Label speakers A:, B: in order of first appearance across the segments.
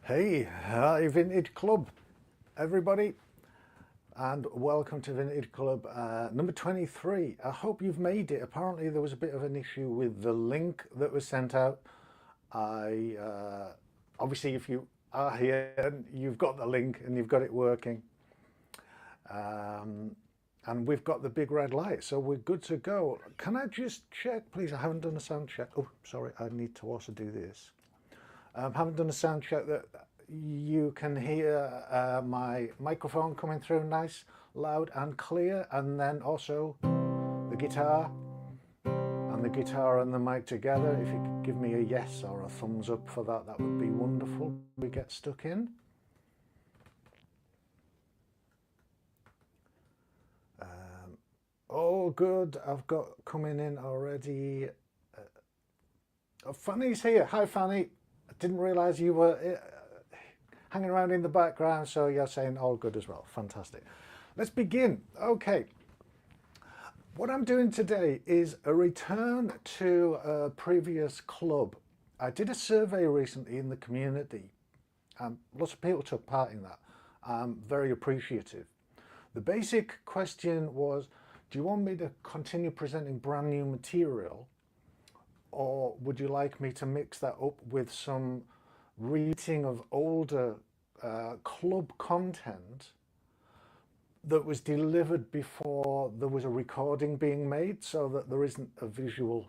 A: Hey, hi Vintage Club, everybody, and welcome to Vintage Club number 23. I hope you've made it. Apparently there was a bit of an issue with the link that was sent out. Obviously if you are here, you've got the link and you've got it working. And we've got the big red light, so we're good to go. Can I just check, please? I haven't done a sound check. Oh, sorry, I need to also do this. Haven't done a sound check that you can hear my microphone coming through nice, loud and clear, and then also the guitar and the mic together. If you could give me a yes or a thumbs up for that, that would be wonderful. We get stuck in. All good. I've got coming in already. Fanny's here. Hi, Fanny. I didn't realise you were hanging around in the background, so you're saying all good as well. Fantastic. Let's begin. Okay. What I'm doing today is a return to a previous club. I did a survey recently in the community. Lots of people took part in that. I'm very appreciative. The basic question was, do you want me to continue presenting brand new material, or would you like me to mix that up with some reading of older club content that was delivered before there was a recording being made, so that there isn't a visual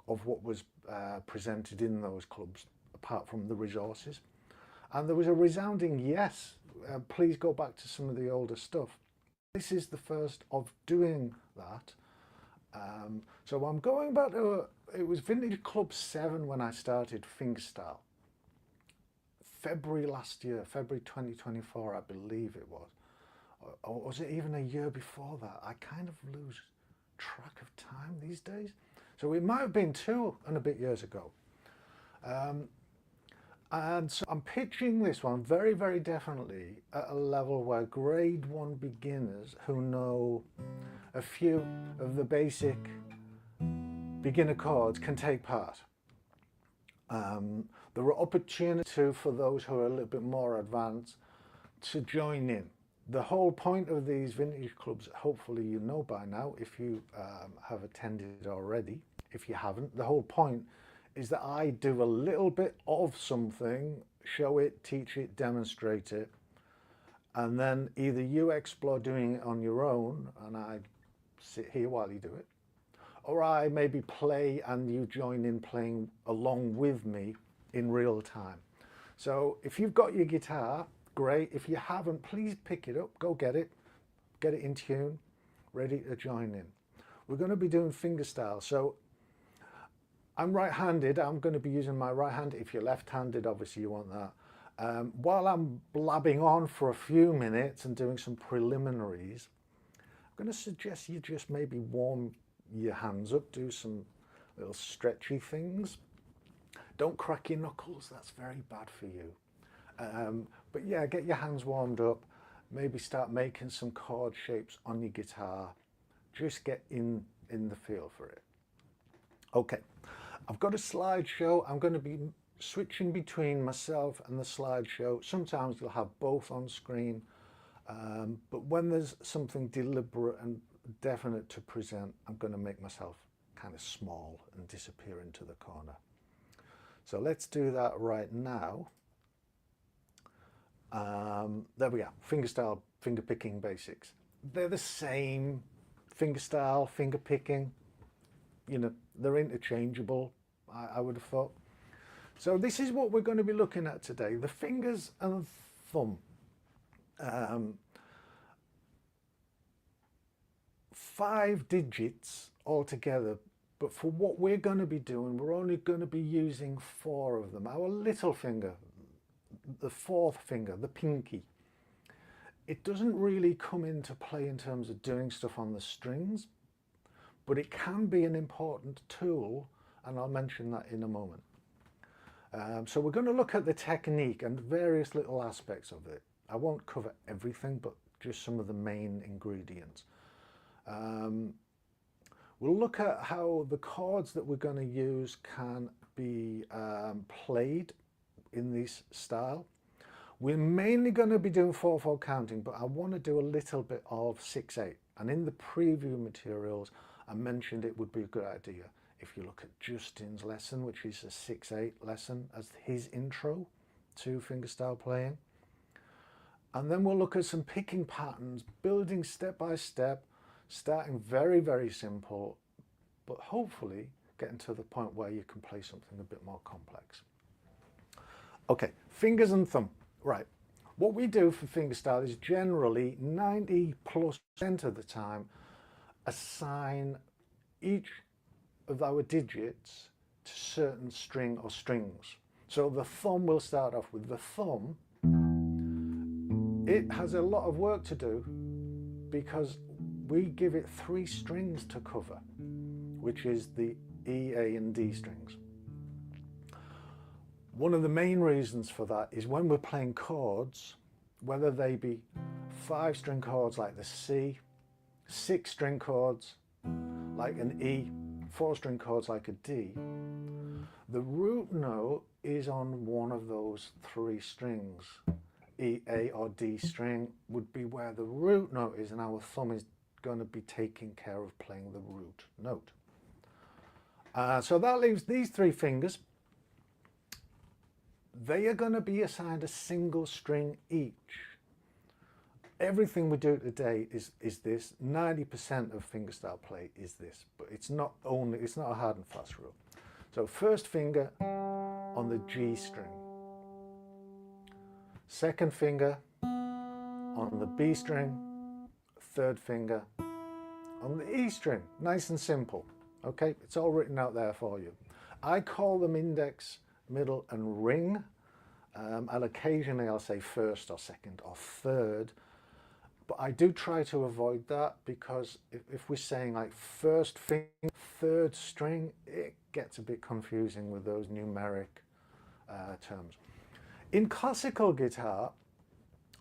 A: of what was presented in those clubs apart from the resources? And there was a resounding yes. Please go back to some of the older stuff. This is the first of doing that. So I'm going back to, it was Vintage Club 7 when I started Fingerstyle. February last year, February 2024, I believe it was. Or was it even a year before that? I kind of lose track of time these days. So it might have been 2 and a bit years ago. And so I'm pitching this one very, very definitely at a level where grade 1 beginners who know a few of the basic beginner chords can take part. There are opportunities for those who are a little bit more advanced to join in. The whole point of these vintage clubs, hopefully you know by now if you have attended already. If you haven't, the whole point is that I do a little bit of something, show it, teach it, demonstrate it, and then either you explore doing it on your own and I sit here while you do it, or I maybe play and you join in playing along with me in real time. So if you've got your guitar, great. If you haven't, please pick it up, go get it in tune, ready to join in. We're going to be doing fingerstyle. So I'm right-handed, I'm going to be using my right hand. If you're left-handed, obviously you want that. While I'm blabbing on for a few minutes and doing some preliminaries, I'm going to suggest you just maybe warm your hands up, do some little stretchy things. Don't crack your knuckles, that's very bad for you. But yeah, get your hands warmed up, maybe start making some chord shapes on your guitar. Just get in the feel for it. Okay, I've got a slideshow. I'm going to be switching between myself and the slideshow. Sometimes you'll have both on screen, but when there's something deliberate and definite to present, I'm going to make myself kind of small and disappear into the corner. So let's do that right now. There we are, fingerstyle, finger picking basics. They're the same, fingerstyle, finger picking, you know, they're interchangeable, I would have thought. So this is what we're going to be looking at today, the fingers and thumb. 5 digits altogether, but for what we're going to be doing, we're only going to be using 4 of them. Our little finger, the 4th finger, the pinky, it doesn't really come into play in terms of doing stuff on the strings, but it can be an important tool, and I'll mention that in a moment. So we're going to look at the technique and various little aspects of it. I won't cover everything, but just some of the main ingredients. We'll look at how the chords that we're going to use can be played in this style. We're mainly going to be doing 4/4 counting, but I want to do a little bit of 6/8. And in the preview materials, I mentioned it would be a good idea if you look at Justin's lesson, which is a 6/8 lesson, as his intro to fingerstyle playing. And then we'll look at some picking patterns, building step by step, starting very, very simple, but hopefully getting to the point where you can play something a bit more complex. Okay, fingers and thumb. Right, what we do for fingerstyle is generally 90+% of the time assign each of our digits to certain string or strings. So the thumb, will start off with the thumb. It has a lot of work to do because we give it 3 strings to cover, which is the E, A and D strings. One of the main reasons for that is when we're playing chords, whether they be 5-string chords like the C, 6-string chords like an E, 4-string chords like a D, the root note is on one of those 3 strings. E, A or D string would be where the root note is, and our thumb is going to be taking care of playing the root note. So that leaves these 3 fingers. They are going to be assigned a single string each. Everything we do today is this. 90% of fingerstyle play is this, but it's not a hard and fast rule. So first finger on the G string. Second finger on the B string. Third finger on the E string. Nice and simple. Okay, it's all written out there for you. I call them index, middle and ring, and occasionally I'll say first or second or third, but I do try to avoid that because if we're saying like first finger, third string, it gets a bit confusing with those numeric terms. In classical guitar,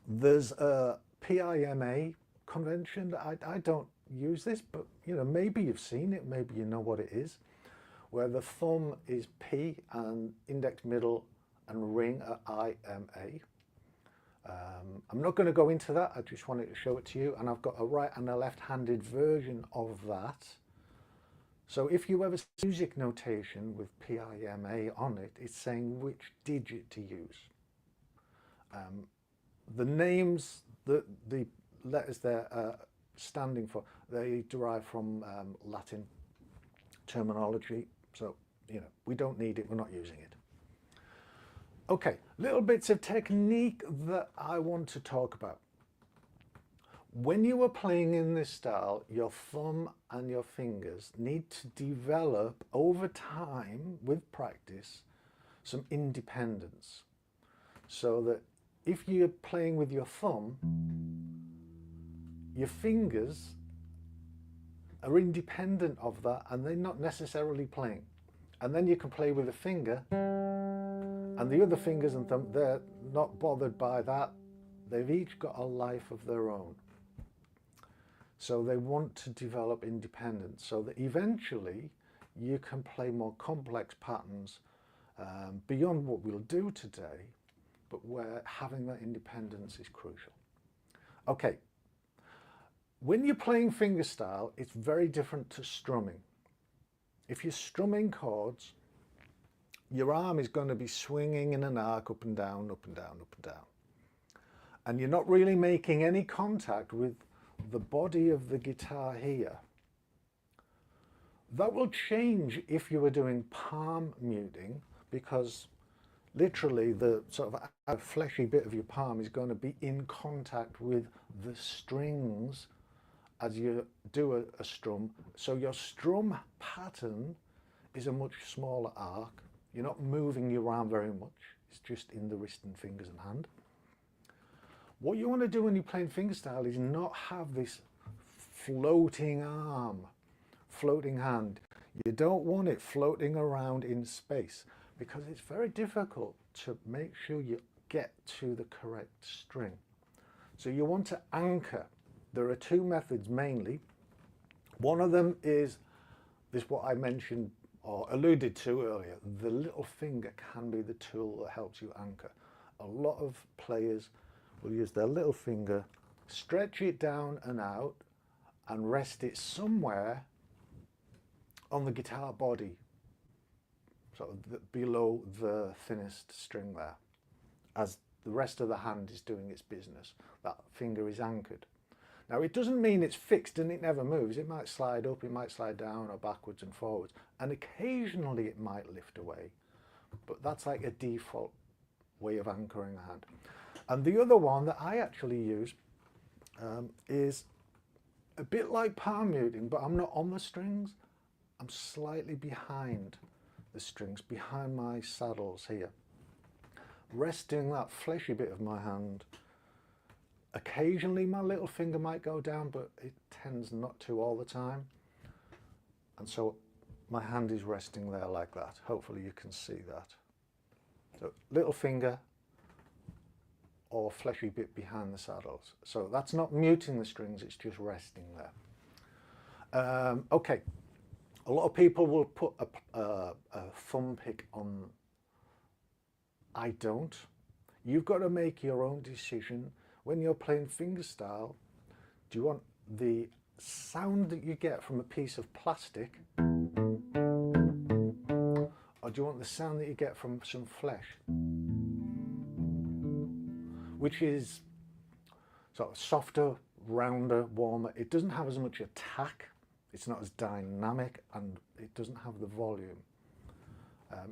A: there's a PIMA convention. I don't use this, but you know, maybe you've seen it, maybe you know what it is, where the thumb is P and index, middle and ring are IMA. I'm not going to go into that, I just wanted to show it to you, and I've got a right and a left-handed version of that. So if you ever see music notation with PIMA on it, it's saying which digit to use. The names, the letters there standing for, they derive from Latin terminology, so you know, we don't need it, we're not using it. Okay, little bits of technique that I want to talk about. When you are playing in this style, your thumb and your fingers need to develop over time with practice some independence, so that if you're playing with your thumb, your fingers are independent of that and they're not necessarily playing. And then you can play with a finger and the other fingers and thumb, they're not bothered by that. They've each got a life of their own. So they want to develop independence so that eventually you can play more complex patterns beyond what we'll do today, but where having that independence is crucial. Okay, when you're playing fingerstyle, it's very different to strumming. If you're strumming chords, your arm is going to be swinging in an arc up and down, up and down, up and down. And you're not really making any contact with the body of the guitar here. That will change if you were doing palm muting, because literally the sort of a fleshy bit of your palm is going to be in contact with the strings as you do a strum. So your strum pattern is a much smaller arc. You're not moving your arm very much. It's just in the wrist and fingers and hand. What you want to do when you're playing fingerstyle is not have this floating arm, floating hand. You don't want it floating around in space because it's very difficult to make sure you get to the correct string. So you want to anchor. There are 2 methods mainly. One of them is this, what I mentioned or alluded to earlier, the little finger can be the tool that helps you anchor. A lot of players will use their little finger, stretch it down and out, and rest it somewhere on the guitar body, sort of below the thinnest string there. As the rest of the hand is doing its business, that finger is anchored. Now, it doesn't mean it's fixed and it never moves. It might slide up, it might slide down, or backwards and forwards, and occasionally it might lift away, but that's like a default way of anchoring the hand. And the other one that I actually use is a bit like palm muting, but I'm not on the strings. I'm slightly behind the strings, behind my saddles here, resting that fleshy bit of my hand. Occasionally my little finger might go down, but it tends not to all the time. And so my hand is resting there like that. Hopefully you can see that. So little finger or fleshy bit behind the saddles. So that's not muting the strings, it's just resting there. Okay, a lot of people will put a thumb pick on. I don't. You've got to make your own decision. When you're playing fingerstyle, do you want the sound that you get from a piece of plastic, or do you want the sound that you get from some flesh, which is sort of softer, rounder, warmer? It doesn't have as much attack, it's not as dynamic, and it doesn't have the volume.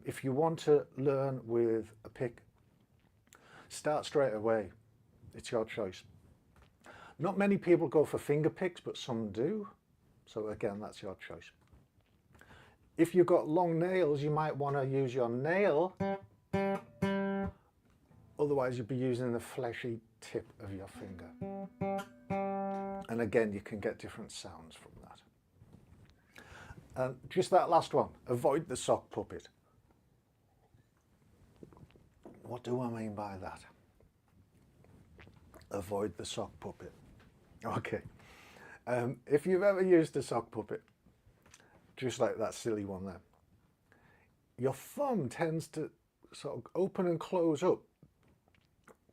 A: If you want to learn with a pick, start straight away. It's your choice. Not many people go for finger picks, but some do. So again, that's your choice. If you've got long nails, you might want to use your nail. Otherwise, you'd be using the fleshy tip of your finger. And again, you can get different sounds from that. And just that last one, avoid the sock puppet. What do I mean by that? Avoid the sock puppet. Okay. If you've ever used a sock puppet, just like that silly one there, your thumb tends to sort of open and close up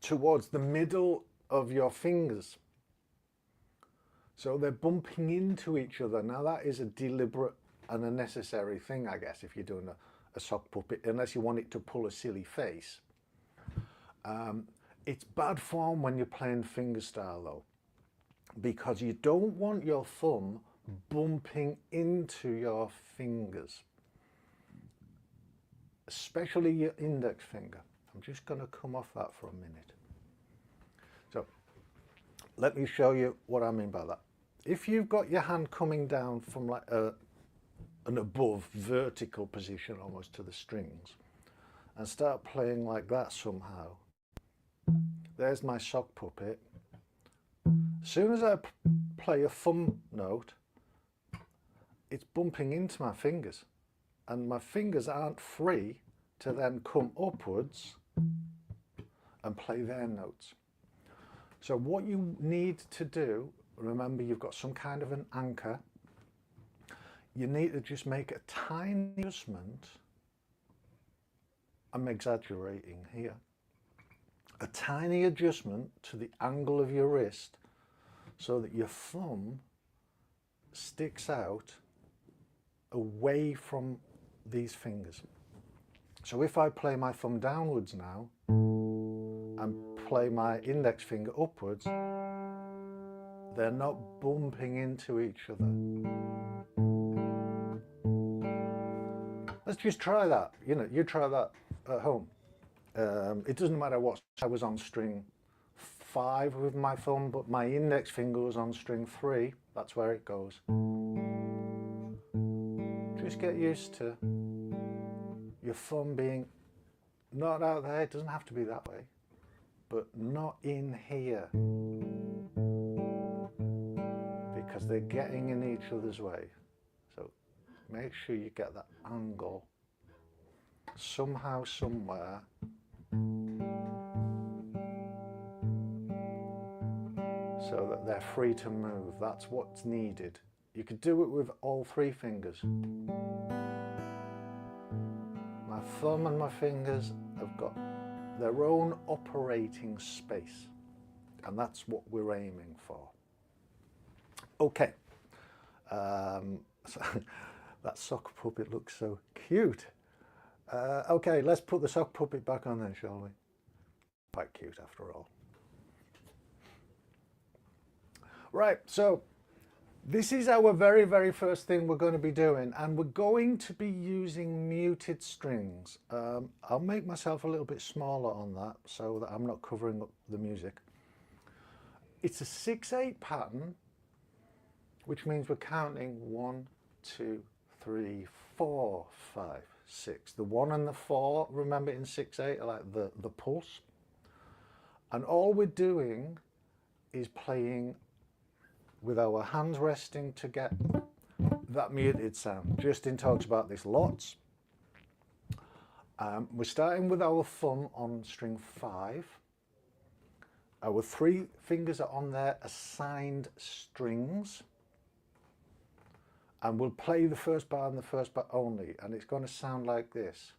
A: towards the middle of your fingers. So they're bumping into each other. Now that is a deliberate and a necessary thing, I guess, if you're doing a sock puppet, unless you want it to pull a silly face. It's bad form when you're playing fingerstyle though, because you don't want your thumb bumping into your fingers, especially your index finger. I'm just going to come off that for a minute. So let me show you what I mean by that. If you've got your hand coming down from like an above vertical position almost to the strings, and start playing like that somehow, there's my sock puppet. As soon as I play a thumb note, it's bumping into my fingers, and my fingers aren't free to then come upwards and play their notes. So what you need to do, remember you've got some kind of an anchor, you need to just make a tiny adjustment. I'm exaggerating here. A tiny adjustment to the angle of your wrist so that your thumb sticks out away from these fingers. So if I play my thumb downwards now and play my index finger upwards, they're not bumping into each other. Let's just try that. You know, you try that at home. It doesn't matter what. I was on string 5 with my thumb, but my index finger was on string 3. That's where it goes. Just get used to your thumb being not out there. It doesn't have to be that way, but not in here, because they're getting in each other's way. So make sure you get that angle somehow, somewhere. So that they're free to move. That's what's needed. You could do it with all 3 fingers. thumb and my fingers have got their own operating space, and that's what we're aiming for. Okay, so that sock puppet looks so cute. Okay, let's put the sock puppet back on then, shall we? Quite cute after all. Right, so this is our very first thing we're going to be doing, and we're going to be using muted strings. I'll make myself a little bit smaller on that so that I'm not covering up the music. It's a 6/8 pattern, which means we're counting 1, 2, 3, 4, 5, 6. The 1 and the 4, remember, in 6/8 are like the pulse. And all we're doing is playing with our hands resting to get that muted sound. Justin talks about this lots. We're starting with our thumb on string 5. Our 3 fingers are on their assigned strings. And we'll play the first bar and the first bar only, and it's going to sound like this.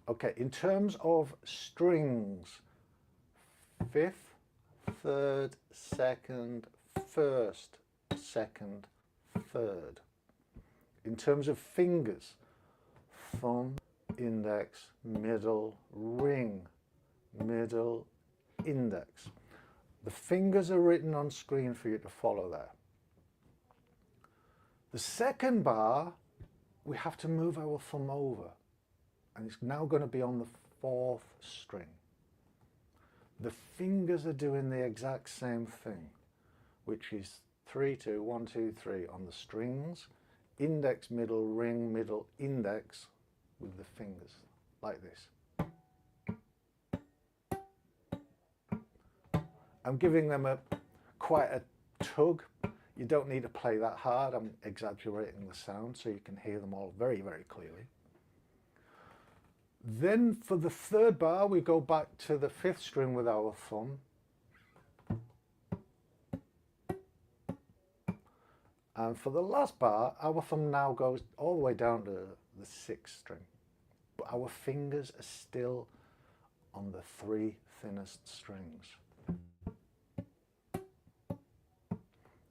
A: Okay, in terms of strings, 5th, 3rd, 2nd, 1st, 2nd, 3rd. In terms of fingers, thumb, index, middle, ring, middle, index. The fingers are written on screen for you to follow there. The second bar, we have to move our thumb over, and it's now going to be on the 4th string. The fingers are doing the exact same thing, which is 3, 2, 1, 2, 3 on the strings, index, middle, ring, middle, index with the fingers, like this. I'm giving them quite a tug. You don't need to play that hard. I'm exaggerating the sound so you can hear them all very clearly. Then for the 3rd bar, we go back to the 5th string with our thumb. And for the last bar, our thumb now goes all the way down to the 6th string. But our fingers are still on the 3 thinnest strings.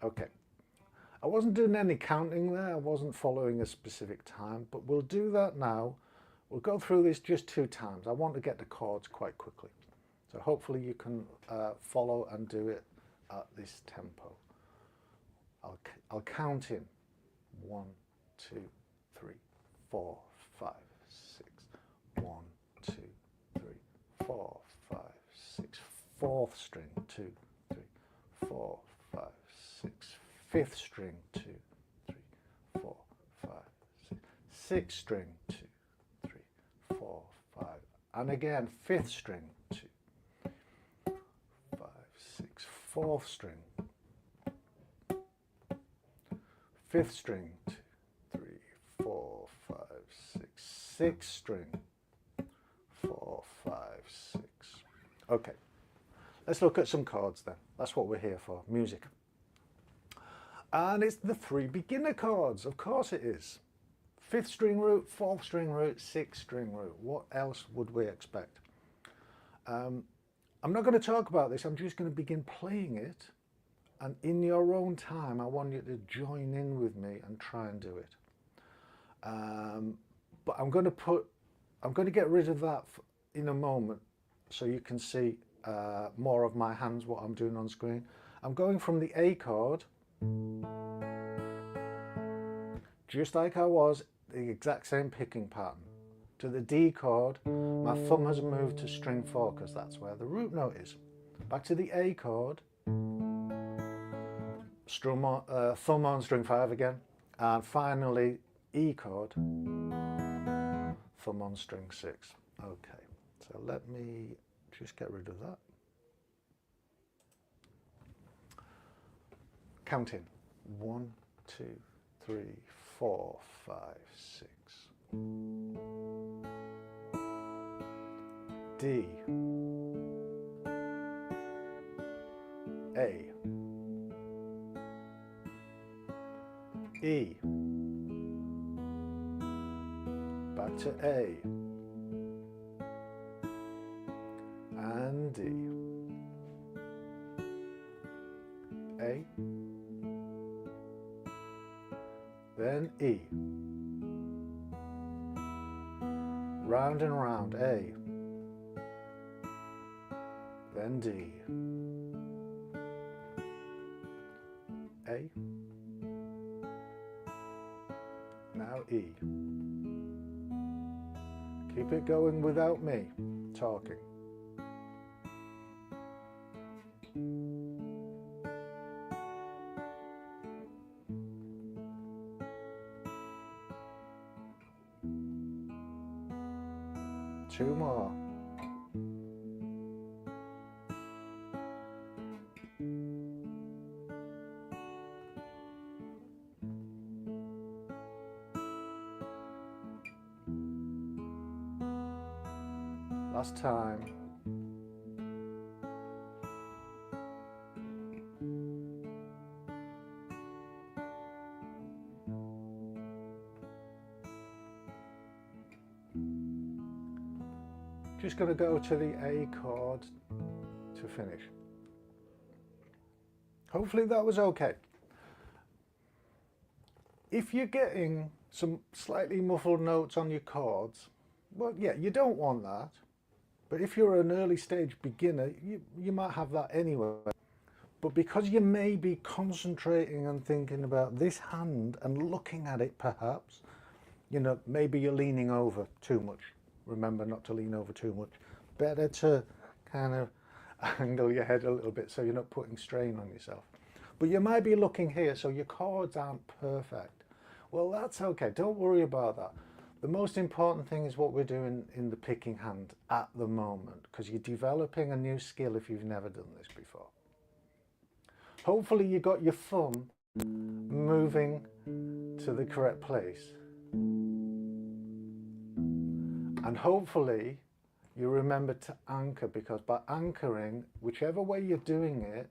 A: Okay, I wasn't doing any counting there, I wasn't following a specific time, but we'll do that now. We'll go through this just 2 times. I want to get the chords quite quickly. So hopefully you can follow and do it at this tempo. I'll count in 1, 2, 3, 4, 5, 6. 1, 2, 3, 4, 5, 6. 4th string, 2, 3, 4, 5, 6. 5th string, 2, 3, 4, 5, 6. 6th string, 2, 3, 4, 5. And again, 5th string, 2, 5, 6. 4th string. 5th string, 2, 3, 4, 5, 6. 6th string, 4, 5, 6. Okay, let's look at some chords then. That's what we're here for, music. And it's the 3 beginner chords, of course it is. 5th string root, 4th string root, 6th string root. What else would we expect? I'm not going to talk about this, I'm just going to begin playing it. And in your own time, I want you to join in with me and try and do it. But I'm going to get rid of that in a moment so you can see more of my hands, what I'm doing on screen. I'm going from the A chord, just like I was, the exact same picking pattern. To the D chord, my thumb has moved to string 4 because that's where the root note is. Back to the A chord, thumb on string 5 again, and finally E chord, thumb on string 6. Okay, so let me just get rid of that. Counting 1, 2, 3, 4, 5, 6. D, A, E, back to A, and D, A, then E, round and round, A, then D, A, now E. Keep it going without me talking. Two more. Last time. Just going to go to the A chord to finish. Hopefully that was okay. If you're getting some slightly muffled notes on your chords, well, yeah, you don't want that. But if you're an early stage beginner, you might have that anyway. But because you may be concentrating and thinking about this hand and looking at it perhaps, you know, maybe you're leaning over too much. Remember not to lean over too much. Better to kind of angle your head a little bit so you're not putting strain on yourself. But you might be looking here so your chords aren't perfect. Well, that's okay. Don't worry about that. The most important thing is what we're doing in the picking hand at the moment, because you're developing a new skill if you've never done this before. Hopefully you got your thumb moving to the correct place. And hopefully you remember to anchor, because by anchoring, whichever way you're doing it,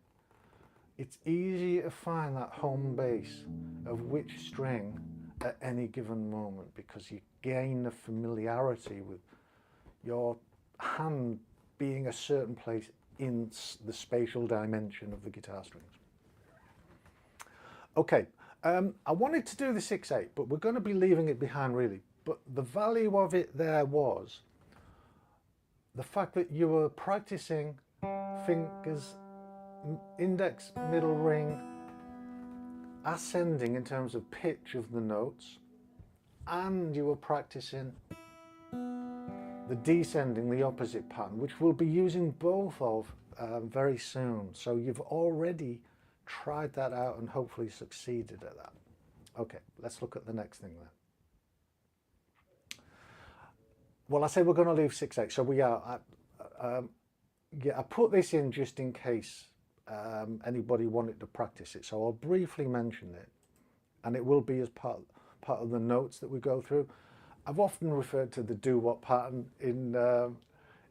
A: it's easier to find that home base of which string at any given moment, because you gain the familiarity with your hand being a certain place in the spatial dimension of the guitar strings. Okay, I wanted to do the 6/8, but we're going to be leaving it behind really. But the value of it there was the fact that you were practicing fingers, index, middle ring, ascending in terms of pitch of the notes, and you were practicing the descending, the opposite pattern, which we'll be using both of very soon. So you've already tried that out and hopefully succeeded at that. Okay, let's look at the next thing then. Well, I say we're going to leave 6/8, so we are. Yeah, I put this in just in case anybody wanted to practice it, so I'll briefly mention it, and it will be as part of the notes that we go through. I've often referred to the doo-wop pattern in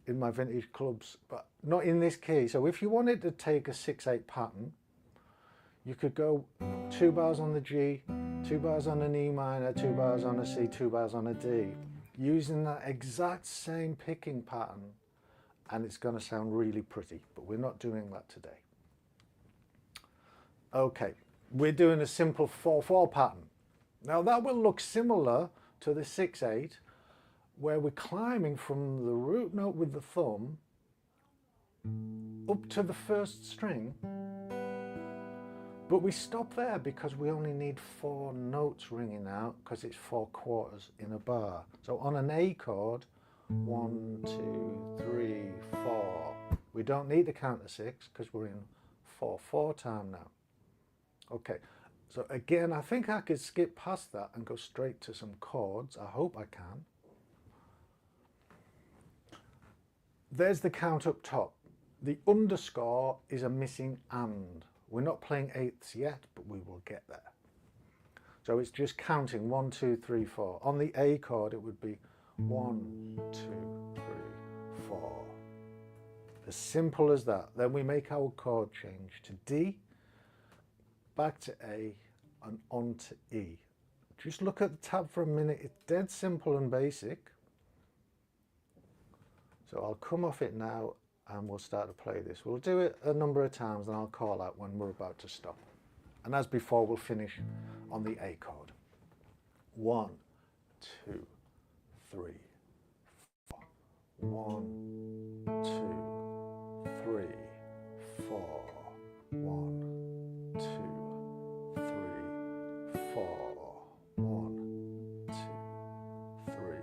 A: my vintage clubs, but not in this case. So if you wanted to take a 6/8 pattern, you could go 2 bars on the G, 2 bars on an E minor, 2 bars on a C, 2 bars on a D, using that exact same picking pattern, and it's going to sound really pretty, but we're not doing that today. Okay, we're doing a simple 4/4 pattern. Now that will look similar to the 6/8, where we're climbing from the root note with the thumb up to the first string, but we stop there because we only need 4 notes ringing out, because it's 4 quarters in a bar. So on an A chord, 1, 2, 3, 4. We don't need to count to 6 because we're in 4/4 time now. Okay, so again, I think I could skip past that and go straight to some chords. I hope I can. There's the count up top. The underscore is a missing and. We're not playing eighths yet, but we will get there. So it's just counting 1, 2, 3, 4. On the A chord, it would be 1, 2, 3, 4. As simple as that. Then we make our chord change to D, back to A, and on to E. just look at the tab for a minute. It's dead simple and basic. So I'll come off it now and we'll start to play this. We'll do it a number of times and I'll call out when we're about to stop. And as before, we'll finish on the A chord. 1, 2, 3, 4. 1, 2, 3, 4. 1, 2, 3, 4. 1, 2, 3,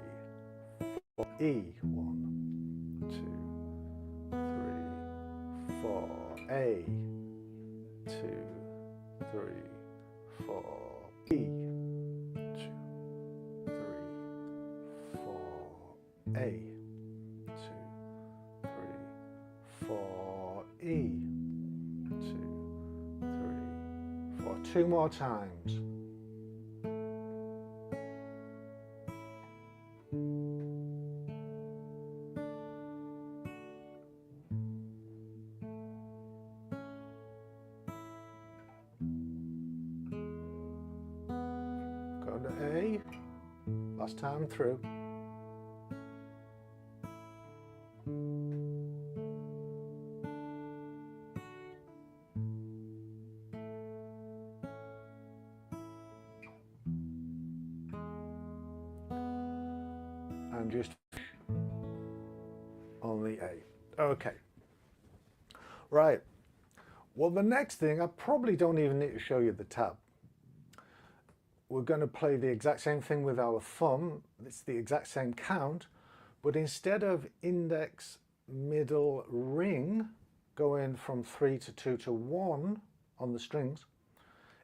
A: 4. E. 1, 2, 3, 4. A. 2, 3, 4. B. 2, 3, 4. A. 2, 3, 4. E. 2, 3, 4. Two more times. Go to A. Last time through. And just on the A. Okay. Right. Well, the next thing, I probably don't even need to show you the tab. We're going to play the exact same thing with our thumb. It's the exact same count, but instead of index, middle, ring, going from 3 to 2 to 1 on the strings,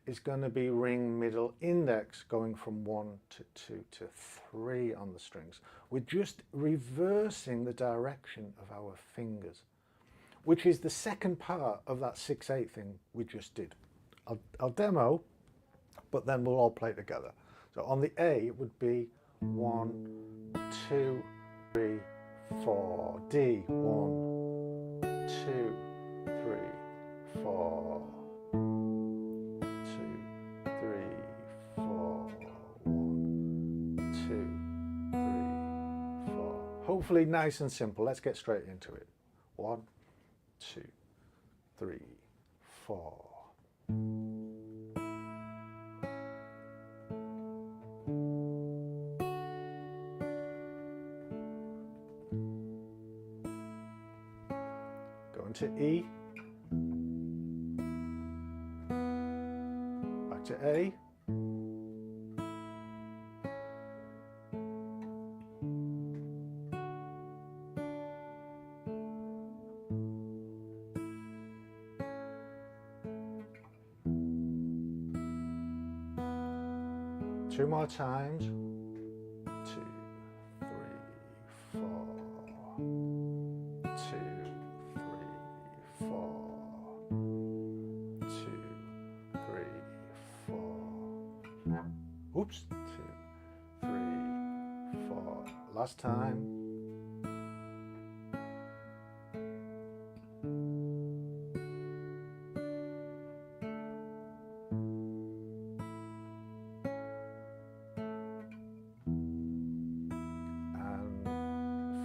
A: it's going to be ring, middle, index, going from 1 to 2 to 3 on the strings. We're just reversing the direction of our fingers, which is the second part of that 6/8 thing we just did. I'll demo, but then we'll all play together. So on the A, it would be 1, 2, 3, 4. D, 1, 2, 3, 4. 2, 3, 4. 1, 2, 3, 4. Hopefully nice and simple. Let's get straight into it. 1, 2, 3, 4. Going to E, back to A, two more times. 2, 3, 4. 2, 3, 4. 2, 3, 4. Oops. 2, 3, 4. Last time.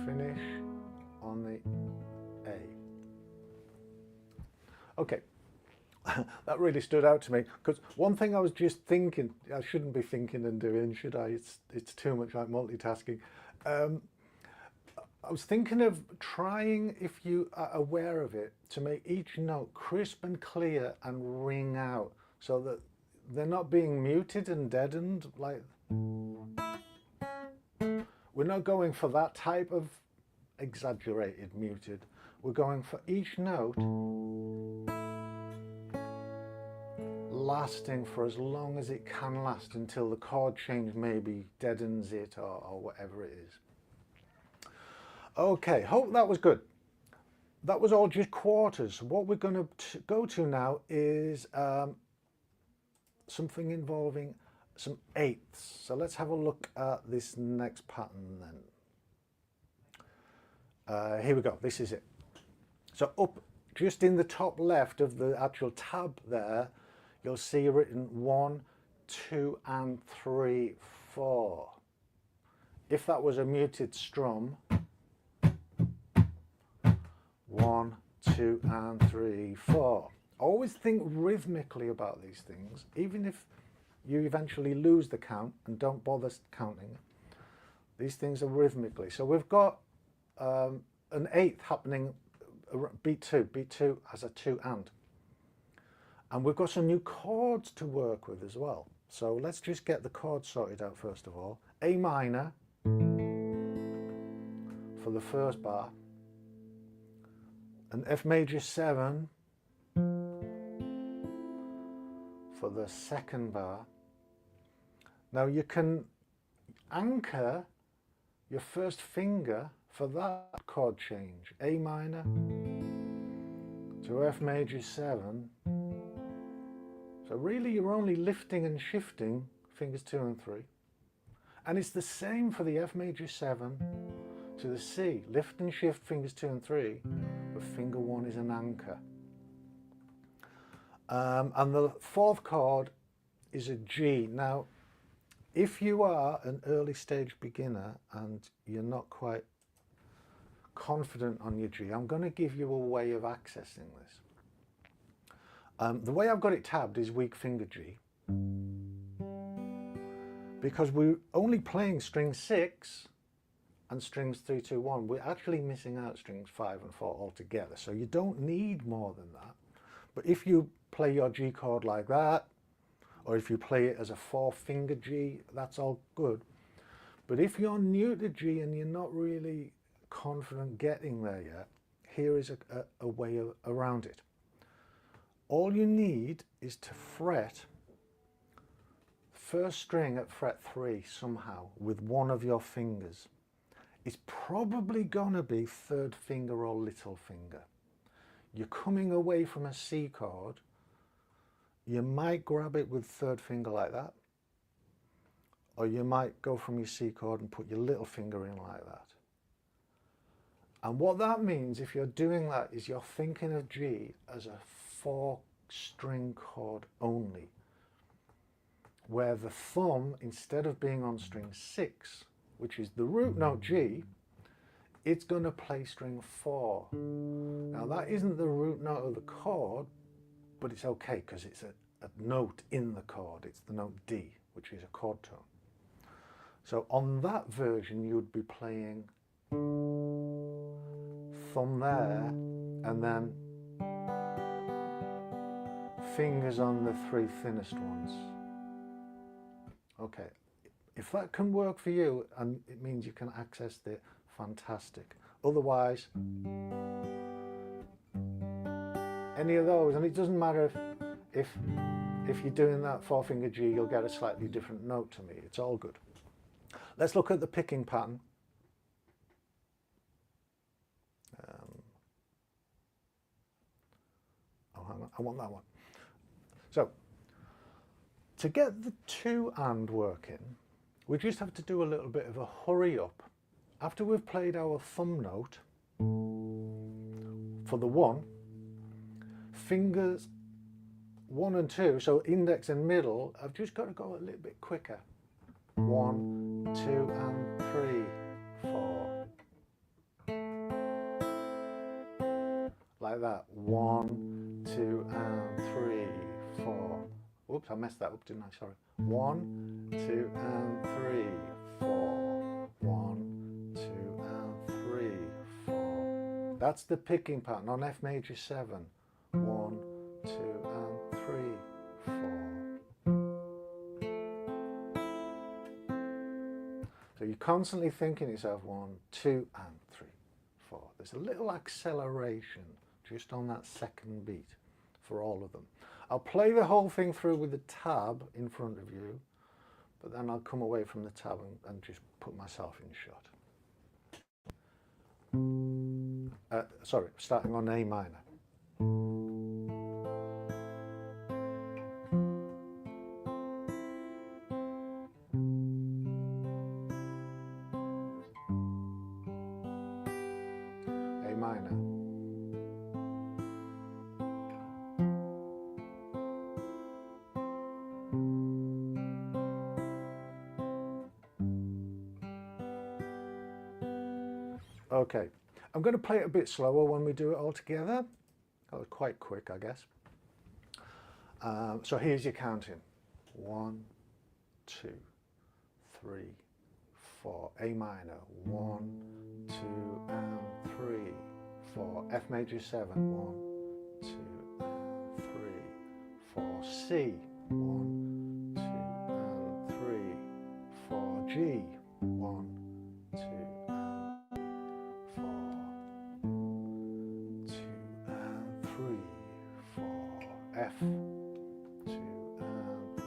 A: Finish on the A. Okay, that really stood out to me, because one thing I was just thinking, I shouldn't be thinking and doing, should I? It's too much like multitasking. I was thinking of trying, if you are aware of it, to make each note crisp and clear and ring out, so that they're not being muted and deadened. Like, we're not going for that type of exaggerated muted. We're going for each note lasting for as long as it can last, until the chord change maybe deadens it or whatever it is. Okay, hope that was good. That was all just quarters. What we're going to go to now is something involving some eighths. So let's have a look at this next pattern then. Here we go, this is it. So up just in the top left of the actual tab there, you'll see written 1, 2 and 3, 4. If that was a muted strum, 1, 2 and 3, 4. Always think rhythmically about these things, even if you eventually lose the count and don't bother counting. These things are rhythmically. So we've got an eighth happening, beat 2. Beat 2 has a 2 and. And we've got some new chords to work with as well. So let's just get the chords sorted out first of all. A minor for the first bar, an F major 7 for the second bar. Now you can anchor your first finger for that chord change. A minor to F major 7. So really you're only lifting and shifting fingers 2 and 3. And it's the same for the F major 7 to the C. Lift and shift fingers 2 and 3, but finger 1 is an anchor. And the fourth chord is a G. Now, if you are an early stage beginner and you're not quite confident on your G, I'm going to give you a way of accessing this. The way I've got it tabbed is weak finger G, because we're only playing string 6 and strings 3, 2, 1. We're actually missing out strings 5 and 4 altogether, so you don't need more than that. But if you play your G chord like that, or if you play it as a 4-finger G, that's all good. But if you're new to G and you're not really confident getting there yet, here is a way around it. All you need is to fret first string at fret 3 somehow with one of your fingers. It's probably gonna be 3rd finger or little finger. You're coming away from a C chord. You might grab it with 3rd finger like that, or you might go from your C chord and put your little finger in like that. And what that means, if you're doing that, is you're thinking of G as a 4-string chord only, where the thumb, instead of being on string 6, which is the root note G, it's going to play string 4. Now that isn't the root note of the chord, but it's okay because it's a note in the chord. It's the note D, which is a chord tone. So on that version, you'd be playing thumb there, and then fingers on the 3 thinnest ones. Okay, if that can work for you and it means you can access it, fantastic. Otherwise, any of those, and it doesn't matter if you're doing that 4-finger G, you'll get a slightly different note to me. It's all good. Let's look at the picking pattern. Hang on, I want that one. So, to get the 2 and working, we just have to do a little bit of a hurry up. After we've played our thumb note for the 1, fingers 1 and 2, so index and middle, I've just got to go a little bit quicker. 1, 2 and 3, 4. Like that. 1, 2 and 3, 4. Oops, I messed that up, didn't I? Sorry. 1, 2 and 3, 4. 1, 2 and 3, 4. That's the picking pattern on F major 7. 1, 2 and 3, 4. So you're constantly thinking to yourself 1, 2 and 3, 4. There's a little acceleration just on that second beat for all of them. I'll play the whole thing through with the tab in front of you, but then I'll come away from the tab and just put myself in shot. Sorry, starting on A minor. A minor. Okay, I'm going to play it a bit slower when we do it all together. That was quite quick, I guess. So here's your counting. 1, 2, 3, 4. A minor. 1, 2, and 3, 4. F major 7. 1, 2, and 3, 4. C. 1, 2, and 3, 4. G. 1, 2, and 4. 2 and 3, 4. F. 2 and 3,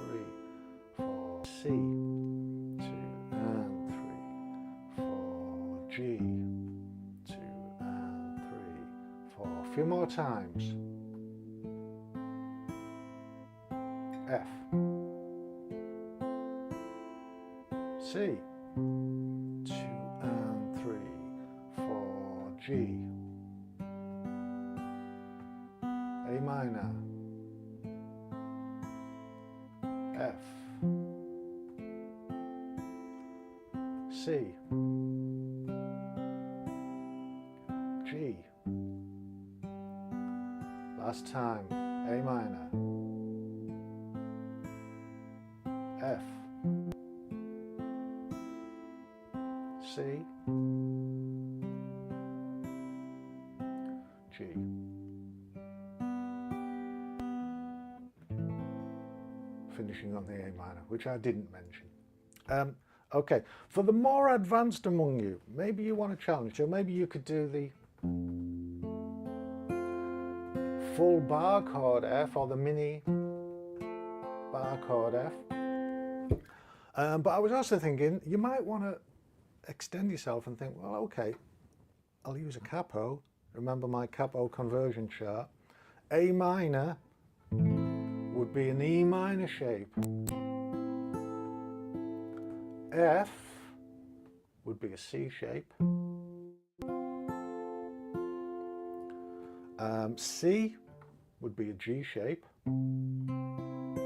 A: 4. C. 2 and 3, 4. G. 2 and 3, 4. A few more times. F. C. 2 and 3, 4. G. A minor. F. C. G. Last time. A minor. F. C. G. Finishing on the A minor, which I didn't mention. Okay, for the more advanced among you, maybe you want a challenge, so maybe you could do the full bar chord F or the mini bar chord F. But I was also thinking you might want to extend yourself and think, well, okay, I'll use a capo. Remember my capo conversion chart. A minor would be an E minor shape. F would be a C shape. C would be a G shape. And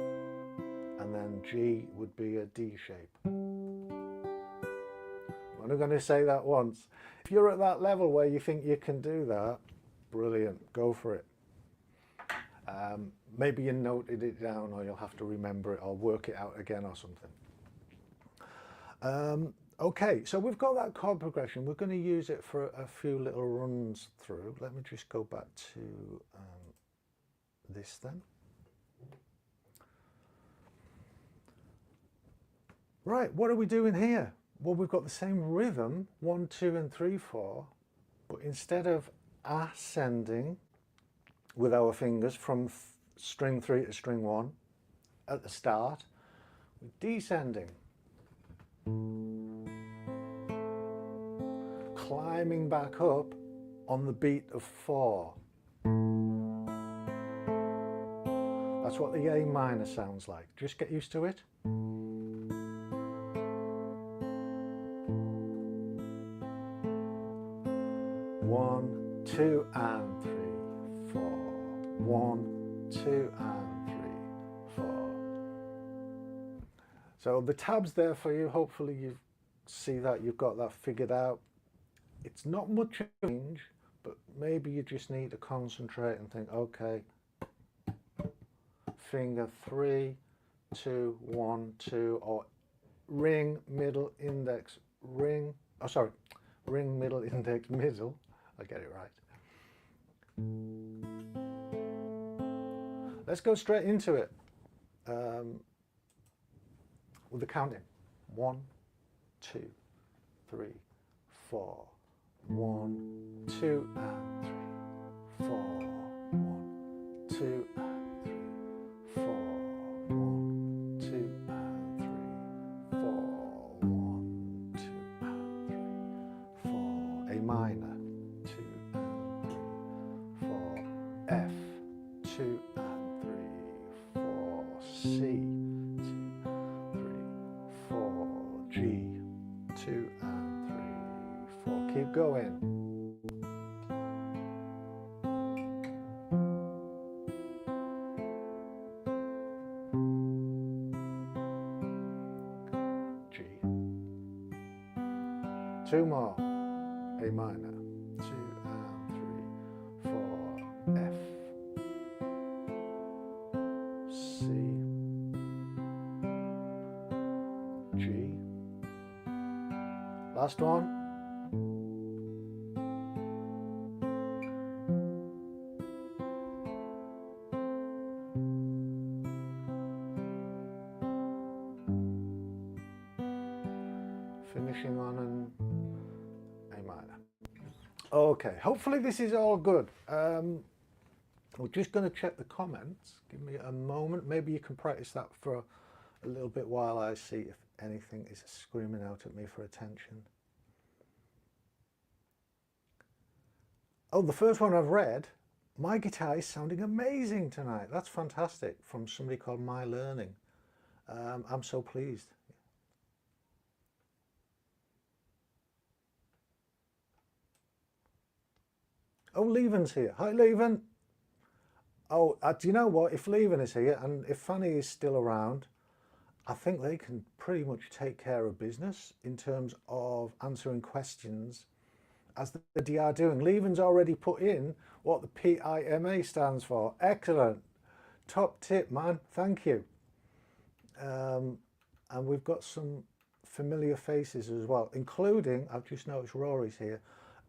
A: then G would be a D shape. I'm only going to say that once. If you're at that level where you think you can do that, brilliant, go for it. Maybe you noted it down, or you'll have to remember it or work it out again or something. Okay, so we've got that chord progression. We're going to use it for a few little runs through. Let me just go back to this then. Right, what are we doing here? Well, we've got the same rhythm, 1, 2, and 3, 4, but instead of ascending with our fingers from string 3 to string 1 at the start, we're descending, climbing back up on the beat of 4. That's what the A minor sounds like. Just get used to it. 1, 2, and 3, 4. 1, 2, and 3, 4. So the tab's there for you. Hopefully you see that, you've got that figured out. It's not much change, but maybe you just need to concentrate and think, okay, finger 3, 2, 1, 2, or ring, middle, index, ring, oh sorry, ring, middle, index, middle. I get it right. Let's go straight into it with the counting. 1, 2, 3, 4. 1, 2, and 3, 4. 1, 2, and 3, 4. 1, 2, and 3, 4. 1, 2, and 3, 4. A minor. 2 and 3, 4. F. 2 and 3, 4. C. 2, 3, 4. G. 2 and 3, 4. Keep going. G. 2 more. A A minor, 2 and 3, 4, F, C, G. Last one. Finishing on an A minor. Okay, hopefully this is all good. We're just going to check the comments. Give me a moment. Maybe you can practice that for a little bit while I see if anything is screaming out at me for attention. Oh, the first one I've read, my guitar is sounding amazing tonight. That's fantastic, from somebody called My Learning. I'm so pleased. Oh, Leven's here. Hi, Leven. Oh, do you know what? If Leven is here and if Fanny is still around, I think they can pretty much take care of business in terms of answering questions as they are doing. Leven's already put in what the PIMA stands for. Excellent. Top tip, man. Thank you. And we've got some familiar faces as well, including, I've just noticed Rory's here.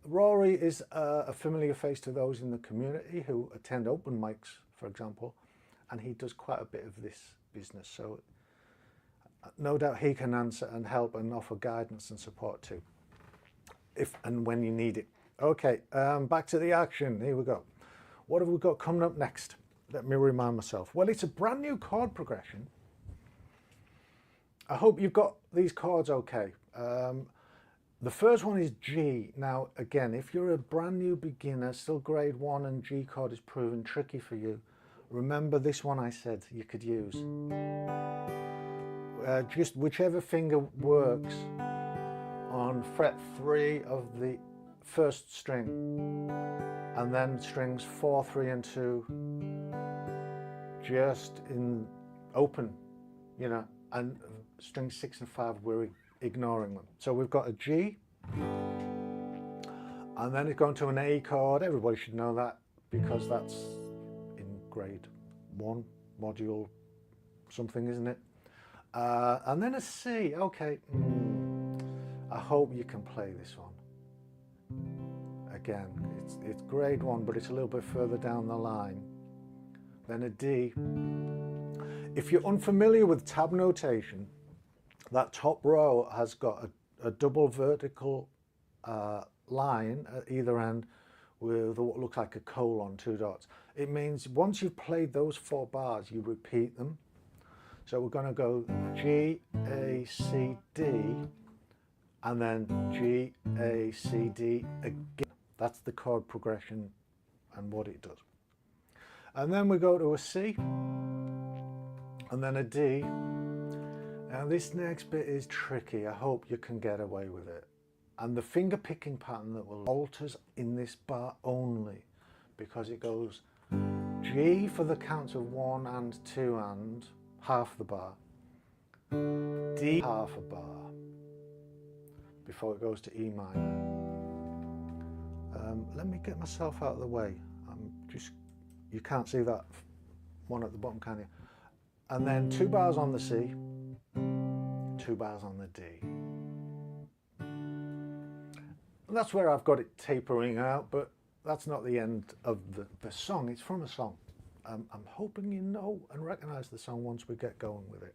A: Rory is a familiar face to those in the community who attend open mics, for example, and he does quite a bit of this business. So no doubt he can answer and help and offer guidance and support too, if and when you need it. Okay, back to the action. Here we go. What have we got coming up next? Let me remind myself. Well, it's a brand new chord progression. I hope you've got these chords okay. The first one is G. Now, again, if you're a brand new beginner, still grade 1 and G chord is proving tricky for you, remember this one I said you could use. Just whichever finger works on fret 3 of the first string, and then strings 4, 3 and 2 just in open, you know, and strings 6 and 5 we're ignoring them. So we've got a G, and then it's going to an A chord. Everybody should know that because that's in grade 1 module something, isn't it? And then a C. Okay, I hope you can play this one. Again, it's grade 1, but it's a little bit further down the line. Then a D. If you're unfamiliar with tab notation, that top row has got a double vertical line at either end with what looks like a colon, 2 dots. It means once you've played those 4 bars, you repeat them. So we're going to go G, A, C, D, and then G, A, C, D again. That's the chord progression and what it does. And then we go to a C, and then a D. Now this next bit is tricky. I hope you can get away with it. And the finger picking pattern that will alters in this bar only, because it goes G for the counts of 1 and 2 and half the bar, D half a bar before it goes to E minor. Let me get myself out of the way. You can't see that one at the bottom, can you? And then 2 bars on the C, 2 bars on the D. And that's where I've got it tapering out, but that's not the end of the song. It's from a song. I'm hoping you know and recognize the song once we get going with it.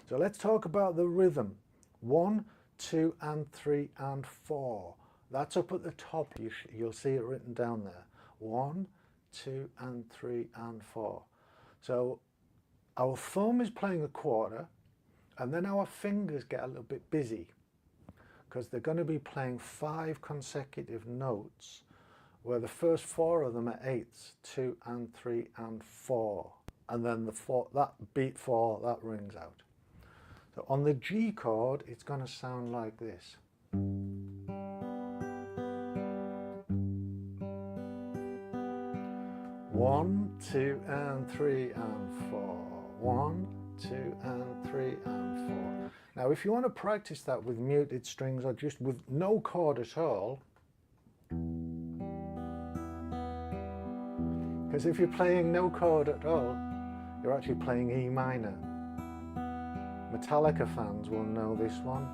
A: So let's talk about the rhythm. 1, 2 and 3 and 4. That's up at the top. You'll see it written down there. 1, 2 and 3 and 4. So our thumb is playing a quarter, and then our fingers get a little bit busy because they're going to be playing 5 consecutive notes where the first 4 of them are 8s, 2 and 3 and 4, and then that beat 4 that rings out. So on the G chord it's going to sound like this. 1, 2 and 3 and 4. 1, 2 and 3 and 4. Now if you want to practice that with muted strings or just with no chord at all, as if you're playing no chord at all. You're actually playing E minor. Metallica fans will know this one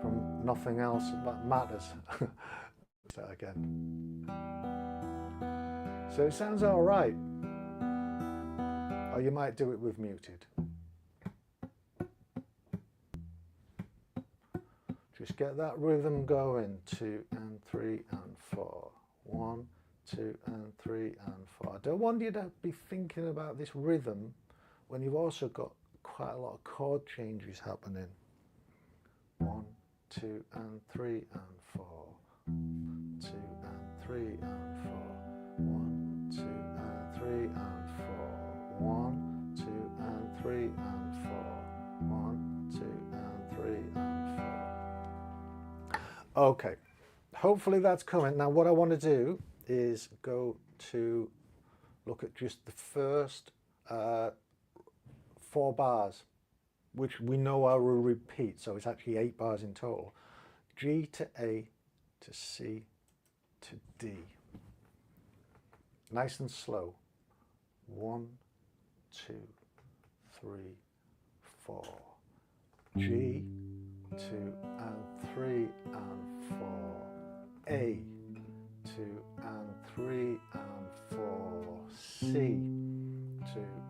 A: from Nothing Else That Matters. Start again. So it sounds all right, or you might do it with muted. Just get that rhythm going. 2 and 3 and 4. 1, 2 and 3 and 4. I don't want you to be thinking about this rhythm when you've also got quite a lot of chord changes happening. 1, 2 and 3 and 4. 2 and 3 and 4. 1, 2 and 3 and 4. 1, 2 and 3 and 4. 1, 2 and 3 and 4. Okay, hopefully that's coming. Now what I want to do is go to look at just the first 4 bars, which we know are a repeat, so it's actually 8 bars in total. G to A to C to D. Nice and slow. 1, 2, 3, 4. G, 2 and 3 and 4. A, 2 and 3 and 4. C, 2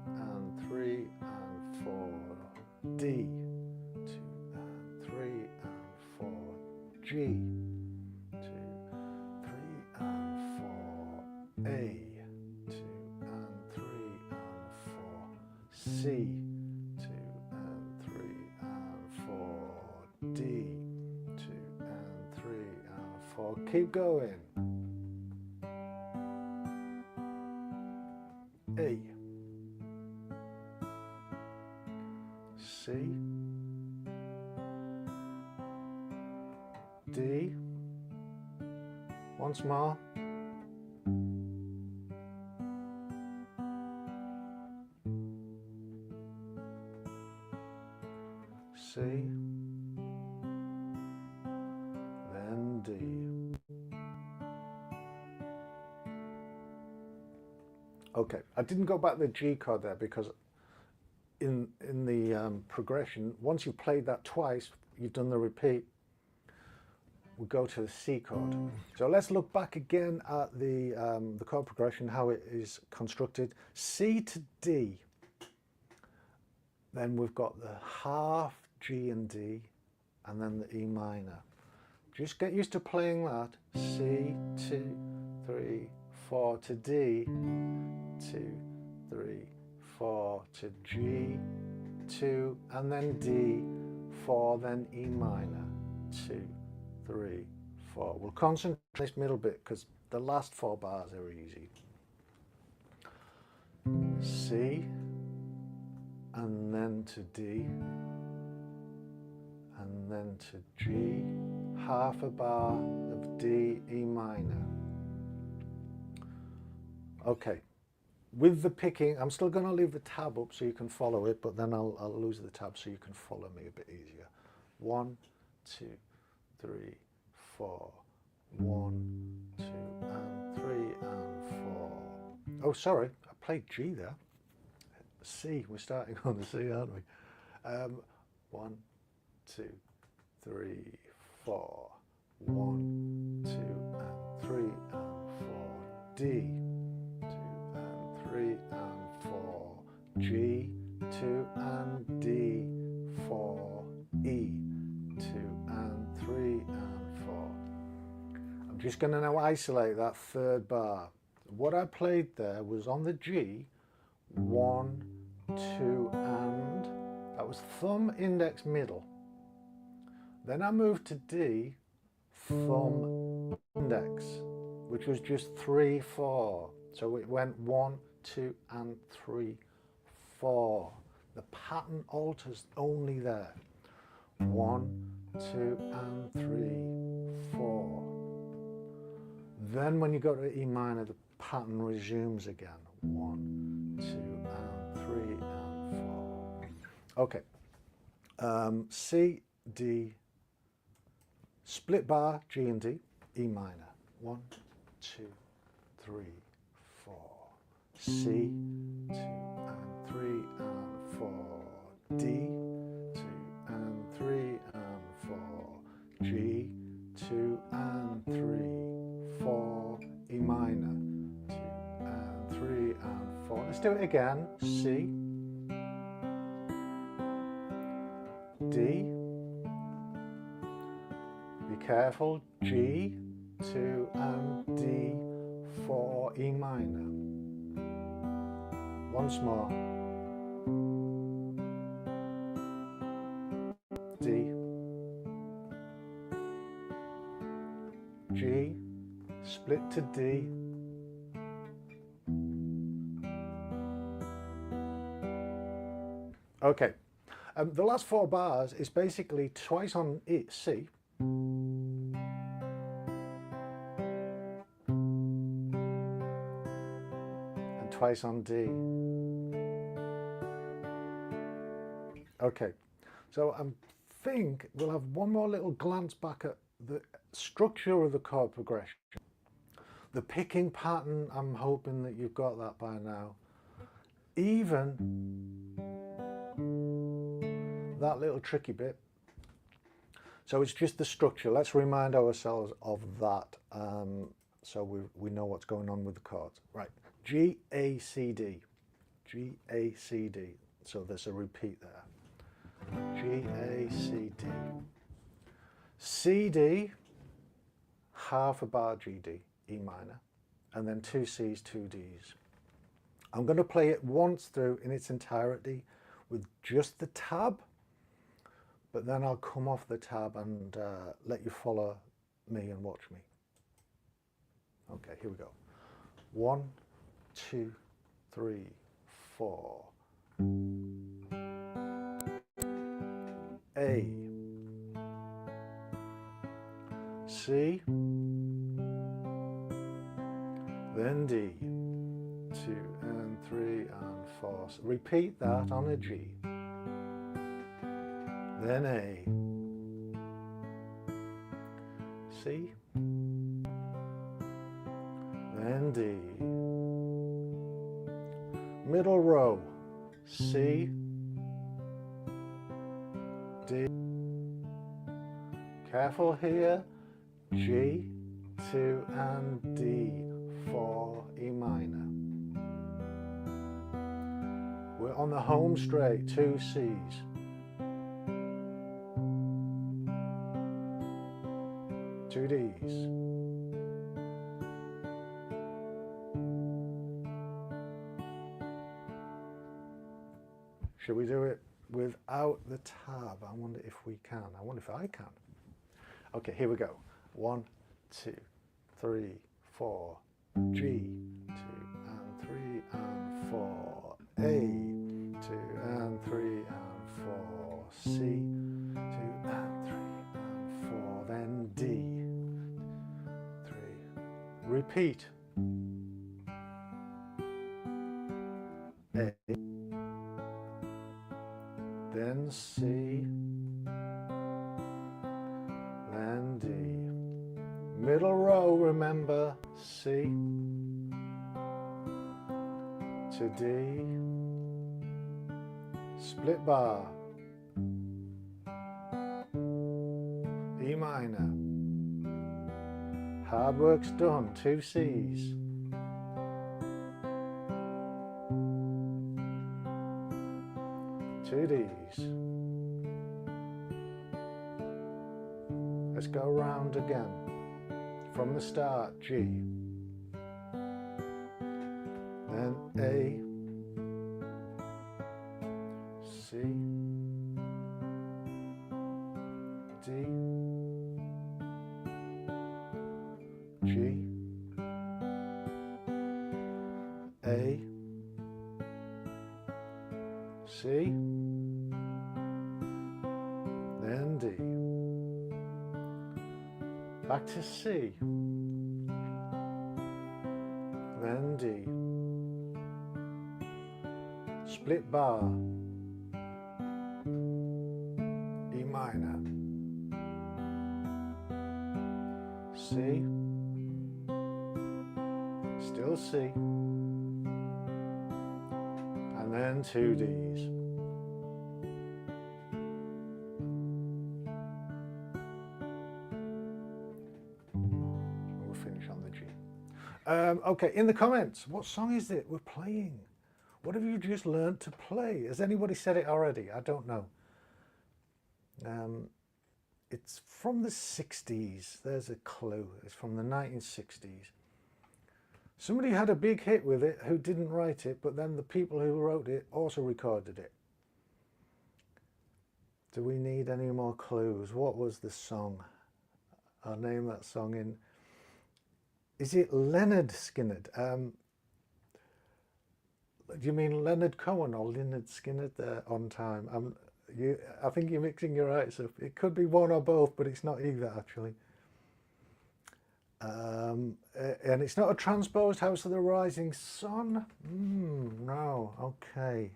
A: and 3 and 4. D, 2 and 3 and 4. G, 2, 3 and 4. A, 2 and 3 and 4. C, 2 and 3 and 4. D, 2 and 3 and 4. Keep going. A, C, D, once more, C, then D. Okay, I didn't go back to the G chord there because in the progression, once you've played that twice, you've done the repeat, we go to the C chord. So let's look back again at the chord progression, how it is constructed. C to D, then we've got the half G and D, and then the E minor. Just get used to playing that. C, 2, 3, 4 to D, 2, 3, 4 to G, 2, and then D, 4, then E minor, 2, 3, 4. We'll concentrate on this middle bit because the last 4 bars are easy. C, and then to D, and then to G, half a bar of D, E minor. Okay, with the picking, I'm still going to leave the tab up so you can follow it, but then I'll lose the tab so you can follow me a bit easier. 1, 2, 3, 4. 1, 2, and 3, and 4. Oh, sorry, I played G there. C, we're starting on the C, aren't we? 1, 2, 3, 4. 1, 2, and 3, and 4. D, 2 and 3 and 4. G, 2 and D, 4. E, 2 and 3 and 4. I'm just going to now isolate that third bar. What I played there was on the G, 1, 2 and, that was thumb, index, middle. Then I moved to D, thumb, index, which was just 3, 4. So it went 1, 2 and 3, 4. The pattern alters only there. 1, 2 and 3, 4. Then when you go to E minor, the pattern resumes again. 1, 2 and 3 and 4. Okay. C, D, split bar, G and D, E minor. 1, 2, 3, 4. C, 2 and 3 and 4, D, 2 and 3 and 4, G, 2 and 3, 4, E minor, 2 and 3 and 4. Let's do it again. C, D, be careful, G, 2 and D, 4, E minor. Once more. D, G, split to D, okay. The last 4 bars is basically twice on E, C, and twice on D. Okay, so I think we'll have one more little glance back at the structure of the chord progression. The picking pattern, I'm hoping that you've got that by now. Even that little tricky bit. So it's just the structure. Let's remind ourselves of that so we know what's going on with the chords. Right, G, A, C, D. G, A, C, D. So there's a repeat there. G, A, C, D. C, D, half a bar G, D, E minor, and then 2 C's, 2 D's. I'm going to play it once through in its entirety with just the tab, but then I'll come off the tab and let you follow me and watch me. Okay, here we go. 1, 2, 3, 4. A, C, then D, 2 and 3 and 4. So repeat that on a G, then A, C, then D, middle row, C, D, careful here, G, 2 and D, 4, E minor. We're on the home straight, 2 C's. Two D's. Should we do it without the tab? I wonder if we can. I wonder if I can. Okay, here we go. 1, 2, 3, 4. G, 2 and 3 and 4. A, 2 and 3 and 4. C, 2 and 3 and 4. Then D, 3. Repeat. A, then C, then D. Middle row, remember, C to D, split bar, E minor, hard work's done, 2 C's, two D's. Let's go round again. From the start, G, then A, C, D, G, A, C, then D. Back to C, then D, split bar, E minor, C, still C, and then 2 Ds. We'll finish on the G. Okay, in the comments, what song is it we're playing? What have you just learned to play? Has anybody said it already? I don't know. It's from the 60s. There's a clue. It's from the 1960s. Somebody had a big hit with it who didn't write it, but then the people who wrote it also recorded it. Do we need any more clues? What was the song? I'll name that song in. Is it Leonard Skinner? Do you mean Leonard Cohen or Leonard Skinner On Time? I think you're mixing your rights up. It could be one or both, but it's not either, actually. And it's not a transposed House of the Rising Sun? No, okay.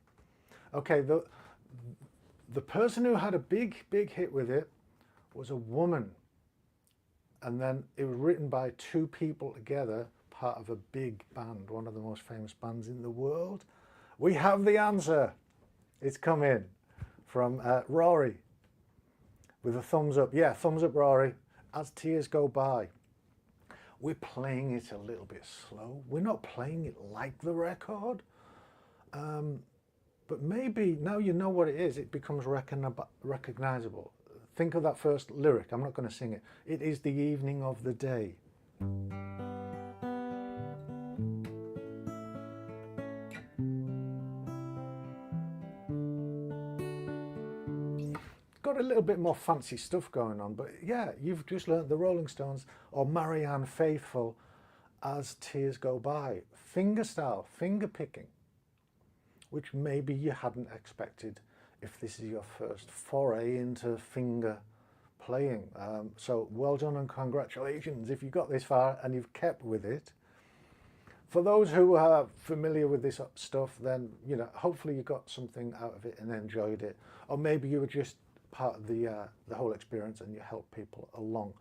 A: Okay, the person who had a big hit with it was a woman. And then it was written by 2 people together, part of a big band, one of the most famous bands in the world. We have the answer. It's come in from Rory with a thumbs up. Yeah, thumbs up, Rory. As Tears Go By. We're playing it a little bit slow. We're not playing it like the record. But maybe now you know what it is, it becomes recognizable. Think of that first lyric. I'm not going to sing it. It is the evening of the day. Got a little bit more fancy stuff going on, but yeah, you've just learnt the Rolling Stones or Marianne Faithfull, As Tears Go By. Fingerstyle, finger picking, which maybe you hadn't expected if this is your first foray into finger playing. So well done and congratulations if you got this far and you've kept with it. For those who are familiar with this stuff, then, you know, hopefully you got something out of it and enjoyed it. Or maybe you were just part of the whole experience and you help people along.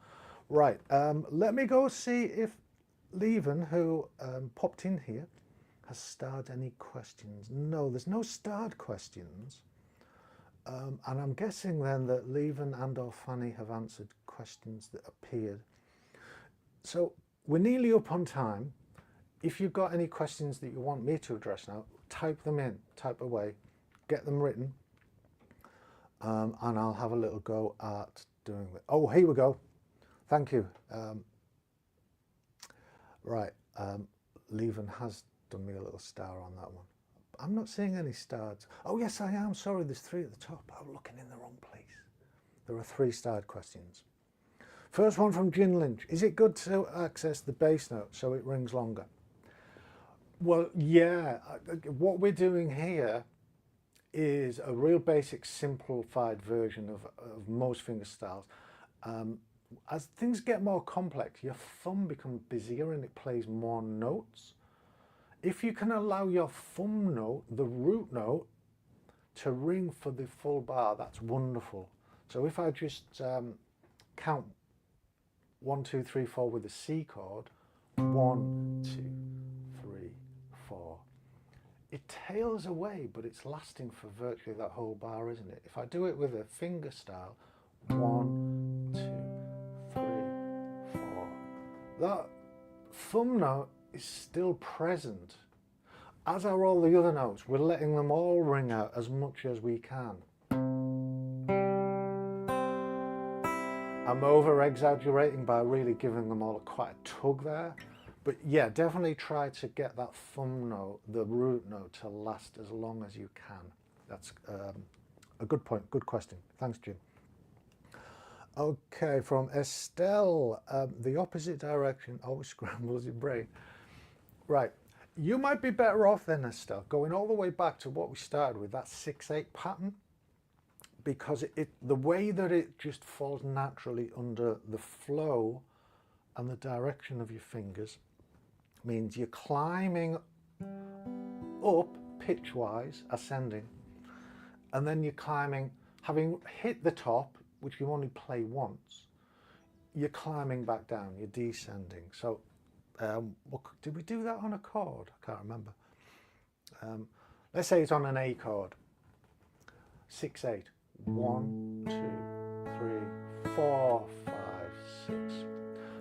A: Right, let me go see if Leven, who popped in here, has starred any questions. No, there's no starred questions. And I'm guessing then that Leven and or Fanny have answered questions that appeared. So we're nearly up on time. If you've got any questions that you want me to address now, type them in, type away, get them written. And I'll have a little go at doing it. Oh, here we go. Thank you. Right, Leven has done me a little star on that one. I'm not seeing any stars. Oh yes, I am. Sorry, there's 3 at the top. I'm looking in the wrong place. There are 3 starred questions. First one from Jin Lynch. Is it good to access the bass note so it rings longer? Well, yeah. What we're doing here is a real basic simplified version of most finger styles. As things get more complex, your thumb becomes busier and it plays more notes. If you can allow your thumb note, the root note, to ring for the full bar, that's wonderful. So if I just count 1, 2, 3, 4 with the C chord, 1, 2, 3, 4. It tails away, but it's lasting for virtually that whole bar, isn't it? If I do it with a finger style, 1, 2, 3, 4. That thumb note is still present, as are all the other notes. We're letting them all ring out as much as we can. I'm over exaggerating by really giving them all quite a tug there, but yeah, definitely try to get that thumb note, the root note, to last as long as you can. That's a good point, good question. Thanks, Jim. Okay, from Estelle, the opposite direction always scrambles your brain. Right, you might be better off then, Estelle, going all the way back to what we started with, that 6/8 pattern, because the way that it just falls naturally under the flow and the direction of your fingers means you're climbing up pitch-wise, ascending, and then you're climbing, having hit the top, which you only play once, you're climbing back down, you're descending. So did we do that on a chord? I can't remember. Let's say it's on an A chord. 6, 8. 1, 2, 3, 4, 5, 6.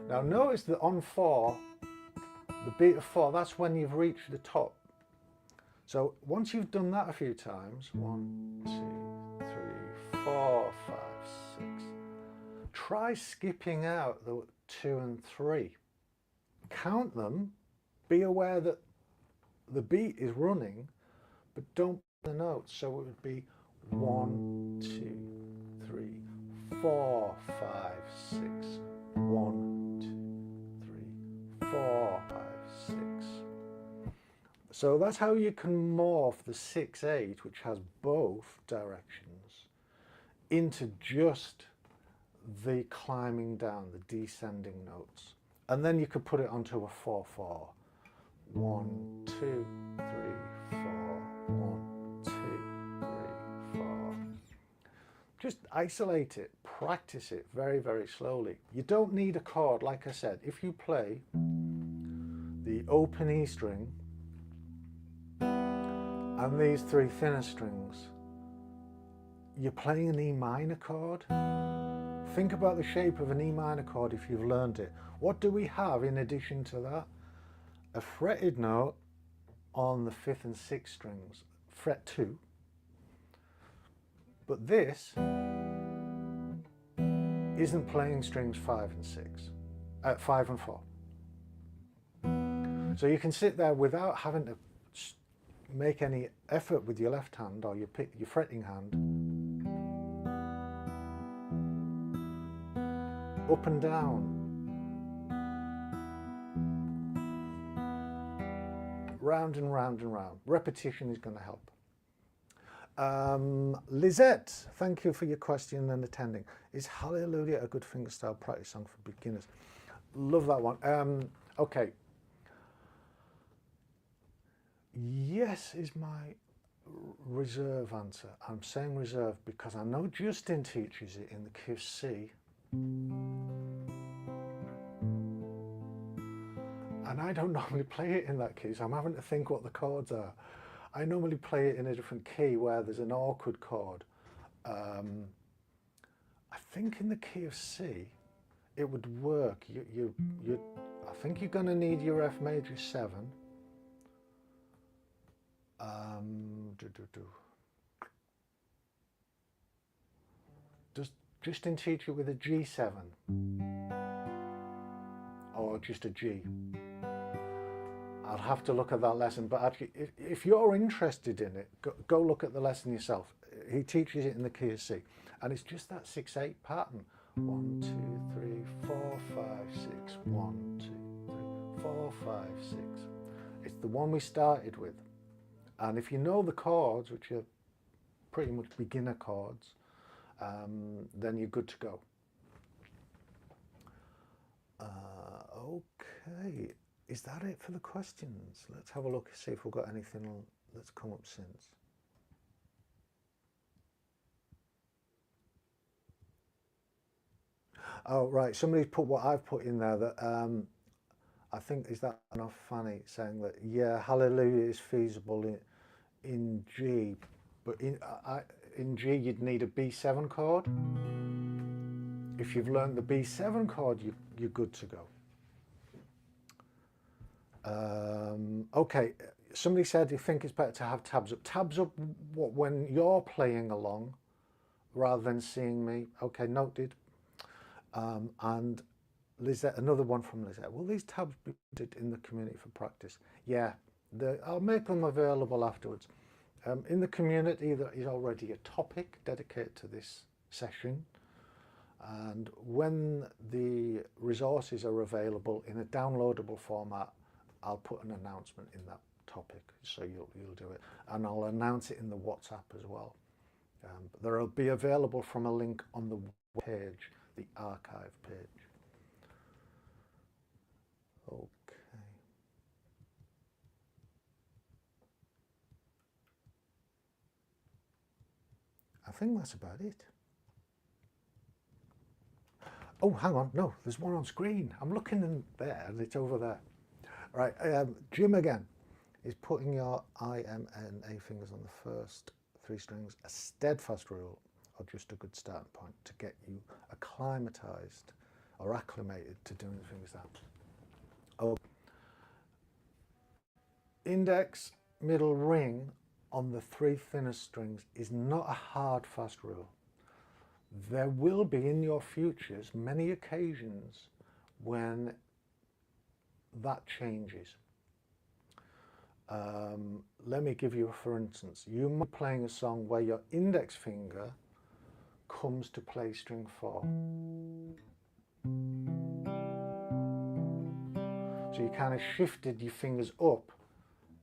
A: Now notice that on 4, the beat of 4, that's when you've reached the top. So once you've done that a few times, 1, 2, 3, 4, 5, 6. Try skipping out the 2 and 3. Count them. Be aware that the beat is running, but don't play the notes. So it would be 1, 2, 3, 4, 5, 6. 1, 2, 3, 4, 5, 6. So that's how you can morph the 6, 8, which has both directions, into just the climbing down, the descending notes. And then you could put it onto a 4, 4. 1, 2, 3, 4. 1, 2, 3, 4. Just isolate it, practice it very, very slowly. You don't need a chord, like I said. If you play the open E string and these 3 thinner strings, you're playing an E minor chord. Think about the shape of an E minor chord if you've learned it. What do we have in addition to that? A fretted note on the 5th and 6th strings, fret 2. But this isn't playing strings 5 and 6, 5 and 4. So you can sit there without having to make any effort with your left hand or your fretting hand. Up and down. Round and round and round. Repetition is going to help. Lizette, thank you for your question and attending. Is Hallelujah a good fingerstyle practice song for beginners? Love that one. Okay. Yes is my reserve answer. I'm saying reserve because I know Justin teaches it in the key of C. And I don't normally play it in that key, so I'm having to think what the chords are. I normally play it in a different key where there's an awkward chord. I think in the key of C, it would work. I think you're going to need your F major 7. Does Justin teach it with a G7? Or just a G? I'll have to look at that lesson, but actually, if you're interested in it, go look at the lesson yourself. He teaches it in the key of C, and it's just that 6/8 pattern. 1, 2, 3, 4, 5, 6. 1, 2, 3, 4, 5, 6. It's the one we started with, and if you know the chords, which are pretty much beginner chords, then you're good to go. Okay. Is that it for the questions? Let's have a look and see if we've got anything that's come up since. Oh, right. Somebody's put what I've put in there that I think, is that enough, Fanny, saying that, yeah, Hallelujah is feasible in G, but in G you'd need a B7 chord. If you've learned the B7 chord, you're good to go. Okay, somebody said you think it's better to have tabs up. Tabs up when you're playing along rather than seeing me. Okay, noted. And Lizette, another one from Lizette. Will these tabs be put in the community for practice? Yeah, I'll make them available afterwards. In the community there is already a topic dedicated to this session. And when the resources are available in a downloadable format, I'll put an announcement in that topic, so you'll do it, and I'll announce it in the WhatsApp as well. They'll be available from a link on the page, the archive page. Okay. I think that's about it. Oh, hang on, no, there's one on screen. I'm looking in there and it's over there. Right, Jim again. is putting your I, M, N, A fingers on the first 3 strings, a steadfast rule, or just a good starting point to get you acclimatized or acclimated to doing the fingerstyle. Oh, index, middle, ring on the 3 thinnest strings is not a hard, fast rule. There will be in your futures many occasions when that changes. Let me give you a for instance. You might be playing a song where your index finger comes to play string 4. So you kind of shifted your fingers up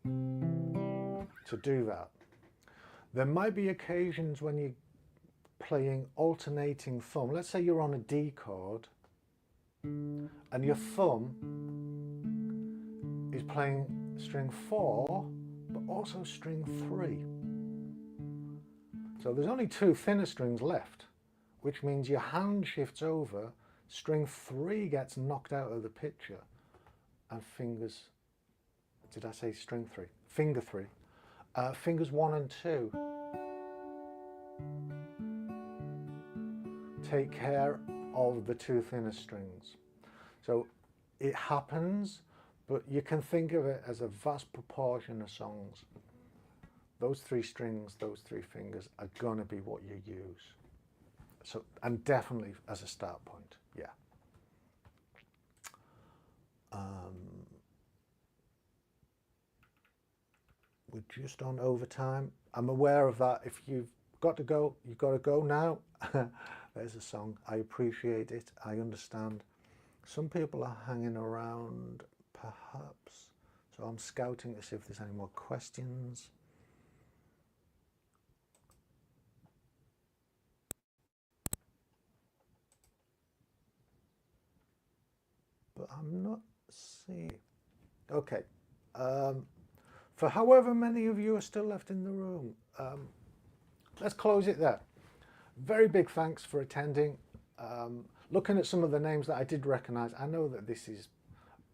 A: to do that. There might be occasions when you're playing alternating thumb. Let's say you're on a D chord and your thumb is playing string 4 but also string 3. So there's only 2 thinner strings left, which means your hand shifts over, string 3 gets knocked out of the picture, and fingers, did I say string 3? Finger 3. Fingers 1 and 2 take care of the 2 thinnest strings. So it happens, but you can think of it as a vast proportion of songs. Those 3 strings, those 3 fingers are going to be what you use. So, and definitely as a start point, yeah. We're just on overtime. I'm aware of that. If you've got to go, you've got to go now. There's a song. I appreciate it. I understand. Some people are hanging around, perhaps. So I'm scouting to see if there's any more questions. But I'm not seeing. Okay. For however many of you are still left in the room, let's close it there. Very big thanks for attending. Looking at some of the names that I did recognize, I know that this is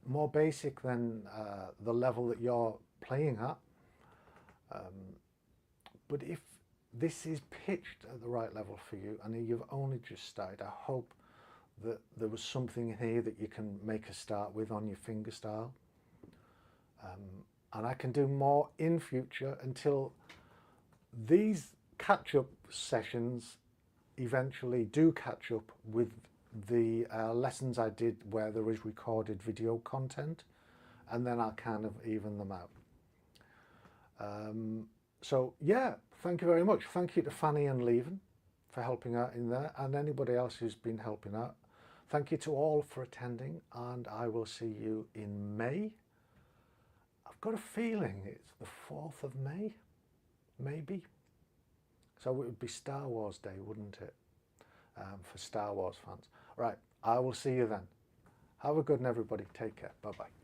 A: more basic than the level that you're playing at. But if this is pitched at the right level for you and you've only just started, I hope that there was something here that you can make a start with on your fingerstyle. And I can do more in future until these catch-up sessions eventually do catch up with the lessons I did where there is recorded video content, and then I'll kind of even them out. So yeah, thank you very much. Thank you to Fanny and Leven for helping out in there, and anybody else who's been helping out. Thank you to all for attending, and I will see you in May. I've got a feeling it's the 4th of May, maybe. So it would be Star Wars Day, wouldn't it? For Star Wars fans. Right, I will see you then. Have a good one, everybody. Take care. Bye-bye.